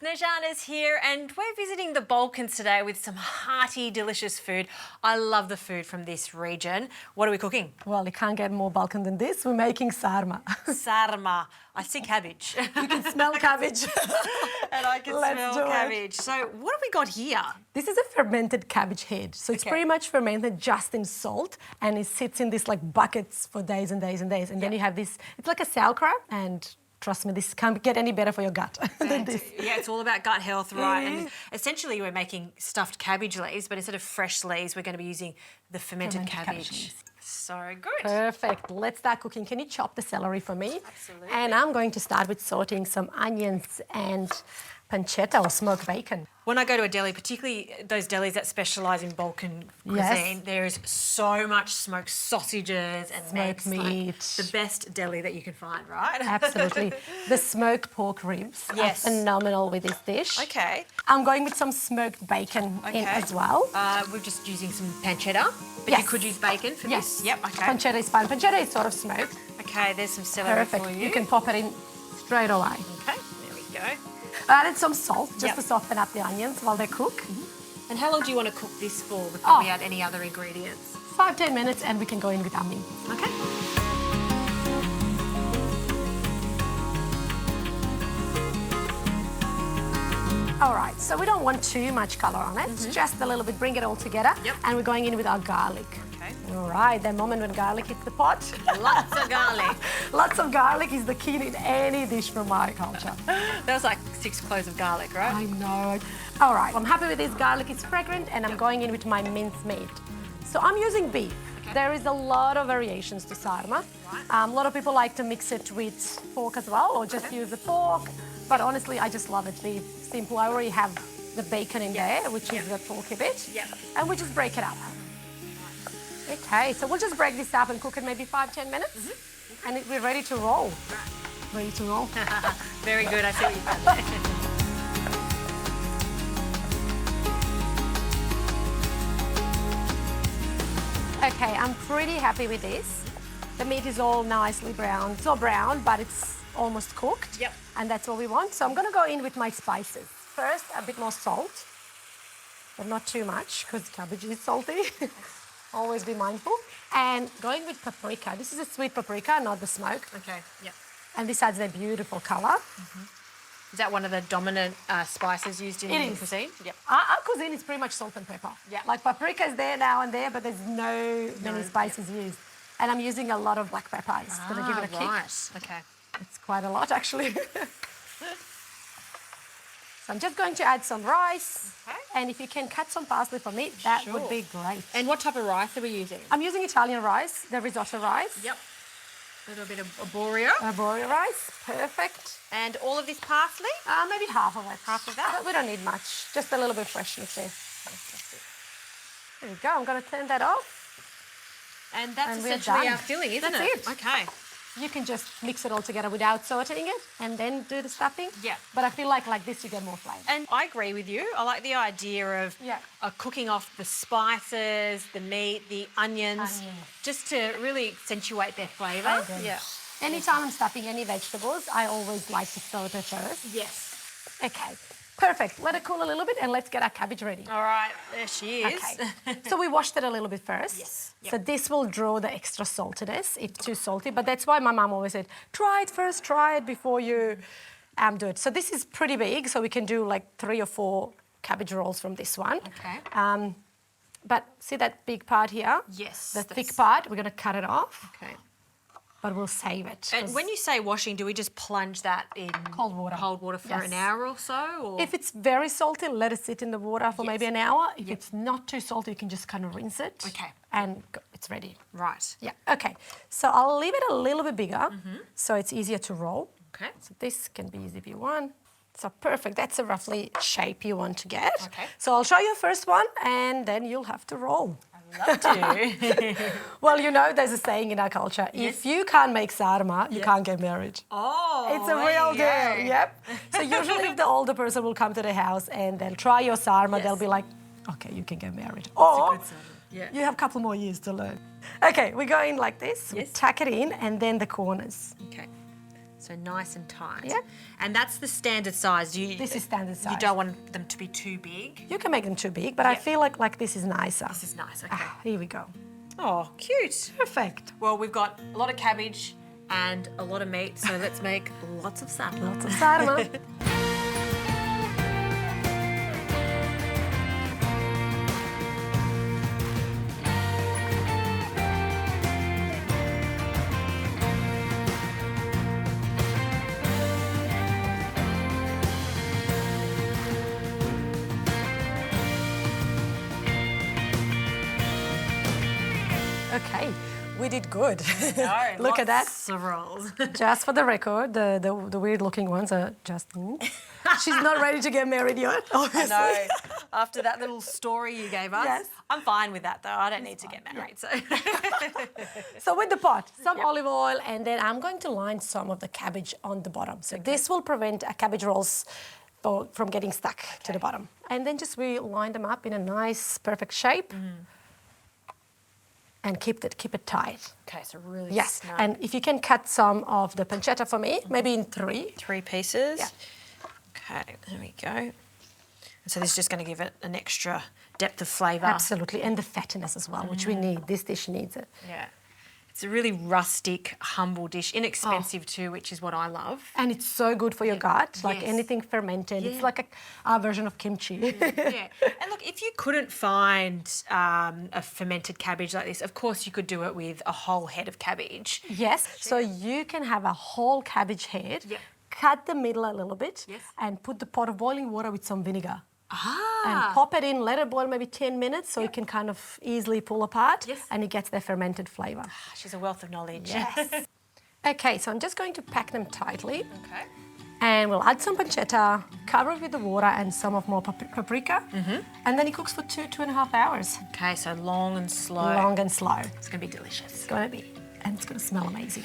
Snezana's here and we're visiting the Balkans today with some hearty, delicious food. I love the food from this region. What are we cooking? Well, you can't get more Balkan than this. We're making sarma. Sarma. I see cabbage. You can smell cabbage. And I can smell cabbage. So what have we got here? This is a fermented cabbage head. So it's pretty much fermented just in salt, and it sits in this like buckets for days and days and days. And then you have this, it's like a sauerkraut, and trust me, this can't get any better for your gut than this. Yeah, it's all about gut health, right? And essentially we're making stuffed cabbage leaves, but instead of fresh leaves, we're going to be using the fermented cabbage. So good. Perfect. Let's start cooking. Can you chop the celery for me? Absolutely. And I'm going to start with sauteing some onions and pancetta or smoked bacon. When I go to a deli, particularly those delis that specialise in Balkan cuisine, there is so much smoked sausages and smoked meat. Like the best deli that you can find, right? Absolutely. The smoked pork ribs are phenomenal with this dish. Okay. I'm going with some smoked bacon in as well. We're just using some pancetta, but you could use bacon for this. Yep, okay. Pancetta is fine. Pancetta is sort of smoked. Okay, there's some celery for you. You can pop it in straight away. Okay, there we go. I added some salt just to soften up the onions while they cook. And how long do you want to cook this for before we add any other ingredients? 5-10 minutes and we can go in with our meat. Okay. All right, so we don't want too much colour on it, just a little bit, bring it all together. Yep. And we're going in with our garlic. Okay. All right, that moment when garlic hits the pot. Lots of garlic. Lots of garlic is the key in any dish from my culture. That was like 6 cloves of garlic, right? I know. All right, I'm happy with this. Garlic is fragrant and I'm going in with my minced meat. So I'm using beef. Okay. There is a lot of variations to sarma. Right. A lot of people like to mix it with pork as well, or just use the pork. But honestly, I just love it. Beef, simple. I already have the bacon in there, which is the porky bit. And we just break it up. Okay, so we'll just break this up and cook it maybe 5-10 minutes. And we're ready to roll. Ready to roll. Very good, I see what you've done there. Okay, I'm pretty happy with this. The meat is all nicely brown. It's not brown, but it's almost cooked. Yep. And that's what we want. So I'm going to go in with my spices. First, a bit more salt, but not too much because cabbage is salty. Always be mindful. And going with paprika. This is a sweet paprika, not the smoke. Okay, yep. And this adds a beautiful colour. Is that one of the dominant spices used in your cuisine? Yep. Our cuisine is pretty much salt and pepper. Yeah. Like paprika is there now and there, but there's no many spices used. And I'm using a lot of black pepper. It's going to give it a kick. Right. Okay. It's quite a lot, actually. So I'm just going to add some rice. Okay. And if you can cut some parsley for me, that would be great. And what type of rice are we using? I'm using Italian rice, the risotto rice. Yep. A little bit of arborio. Arborio rice, perfect. And all of this parsley? Maybe half of it. Half of that? But we don't need much, just a little bit of freshness there. There we go, I'm going to turn that off. And that's and essentially our filling, isn't That's it? it. Okay. You can just mix it all together without sauteing it and then do the stuffing. Yeah. But I feel like this you get more flavour. And I agree with you. I like the idea of cooking off the spices, the meat, the onions, just to really accentuate their flavour. Yeah. Anytime I'm stuffing any vegetables, I always like to saute first. Yes. Okay. Perfect. Let it cool a little bit and let's get our cabbage ready. All right, there she is. Okay. So we washed it a little bit first. Yes. Yep. So this will draw the extra saltiness if too salty. But that's why my mum always said, try it first, try it before you do it. So this is pretty big, so we can do like 3 or 4 cabbage rolls from this one. Okay. But see that big part here? Yes. The thick part, we're going to cut it off. Okay. But we'll save it. And when you say washing, do we just plunge that in cold water? Cold water for an hour or so? Or? If it's very salty, let it sit in the water for maybe an hour. If it's not too salty, you can just kind of rinse it. Okay. And it's ready. Right. Yeah, okay. So I'll leave it a little bit bigger so it's easier to roll. Okay. So this can be easy if you want. So perfect, that's a roughly shape you want to get. Okay. So I'll show you first one and then you'll have to roll. Love to. Well, you know, there's a saying in our culture, if you can't make sarma, you can't get married. Oh, it's a real deal, yep. So usually if the older person will come to the house and they'll try your sarma, they'll be like, okay, you can get married. Or you have a couple more years to learn. Okay, we go in like this, we tuck it in and then the corners. Okay. So nice and tight. Yep. And that's the standard size. This is standard size. You don't want them to be too big. You can make them too big, but I feel like this is nicer. This is nice, okay. Here we go. Oh, cute. Perfect. Well, we've got a lot of cabbage and a lot of meat, so let's make lots of sarma. Lots of sarma. Okay, we did good. Look at that. Lots of rolls. Just for the record, the weird-looking ones are Justine. She's not ready to get married yet, obviously. I know. After that little story you gave us, Yes. I'm fine with that though. I don't need to get married. So. So with the pot, some olive oil, and then I'm going to line some of the cabbage on the bottom. So this will prevent cabbage rolls from getting stuck to the bottom. And then just we line them up in a nice, perfect shape. And keep it tight. Okay, so really Yes, snug. and if you can cut some of the pancetta for me, maybe in 3. 3 pieces. Yeah. Okay, there we go. And so this is just going to give it an extra depth of flavour. Absolutely, and the fattiness as well, which we need. This dish needs it. Yeah. It's a really rustic, humble dish, inexpensive too, which is what I love. And it's so good for your gut, like Yes. anything fermented. It's like our version of kimchi. Yeah. And look, if you couldn't find a fermented cabbage like this, of course you could do it with a whole head of cabbage. Yes, so you can have a whole cabbage head, Yeah. cut the middle a little bit, Yes. and put the pot of boiling water with some vinegar. Ah. And pop it in, let it boil maybe 10 minutes so it can kind of easily pull apart, Yes. and it gets their fermented flavour. She's a wealth of knowledge. Yes. Okay, so I'm just going to pack them tightly. Okay. And we'll add some pancetta, cover it with the water and some of more paprika. And then it cooks for 2.5 hours. Okay, so long and slow. Long and slow. It's going to be delicious. It's going to be, and it's going to smell amazing.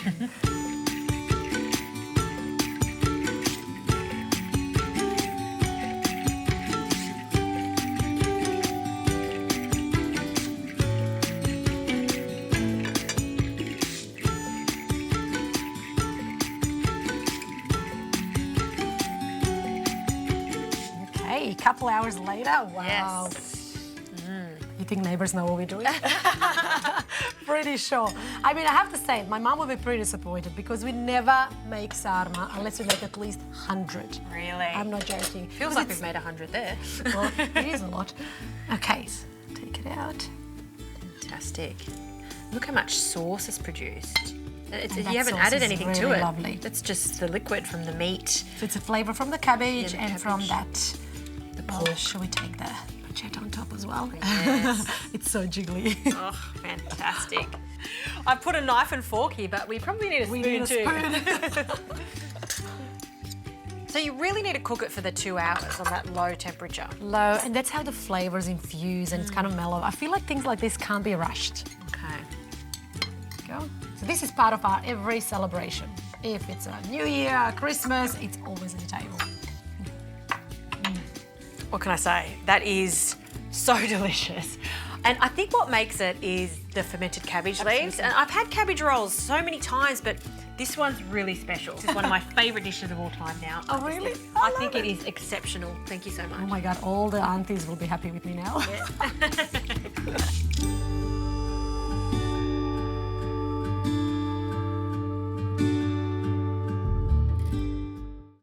Okay, a couple hours later, wow. Yes. You think neighbors know what we're doing? Pretty sure. I mean, I have to say, my mom will be pretty disappointed because we never make sarma unless we make at least 100. Really? I'm not joking. Feels like we've made 100 there. Well, it is a lot. Okay, so take it out. Fantastic. Look how much sauce is produced. that you haven't added sauce is anything to really it. Lovely. It's just the liquid from the meat. So it's a flavour from the cabbage Yeah, the and from cabbage. that. The pork. Shall we take the pancetta on top as well? Yes. It's so jiggly. Oh, fantastic. I've put a knife and fork here, but we probably need a spoon too. So you really need to cook it for the 2 hours on that low temperature. Low, and that's how the flavours infuse and it's kind of mellow. I feel like things like this can't be rushed. Okay. Go. So this is part of our every celebration. If it's a New Year, Christmas, it's always at the table. What can I say? That is so delicious. And I think what makes it is the fermented cabbage leaves. And I've had cabbage rolls so many times, but this one's really special. This is one of my favourite dishes of all time now. Oh, really? I think it is exceptional. Thank you so much. Oh my God, all the aunties will be happy with me now. Yeah.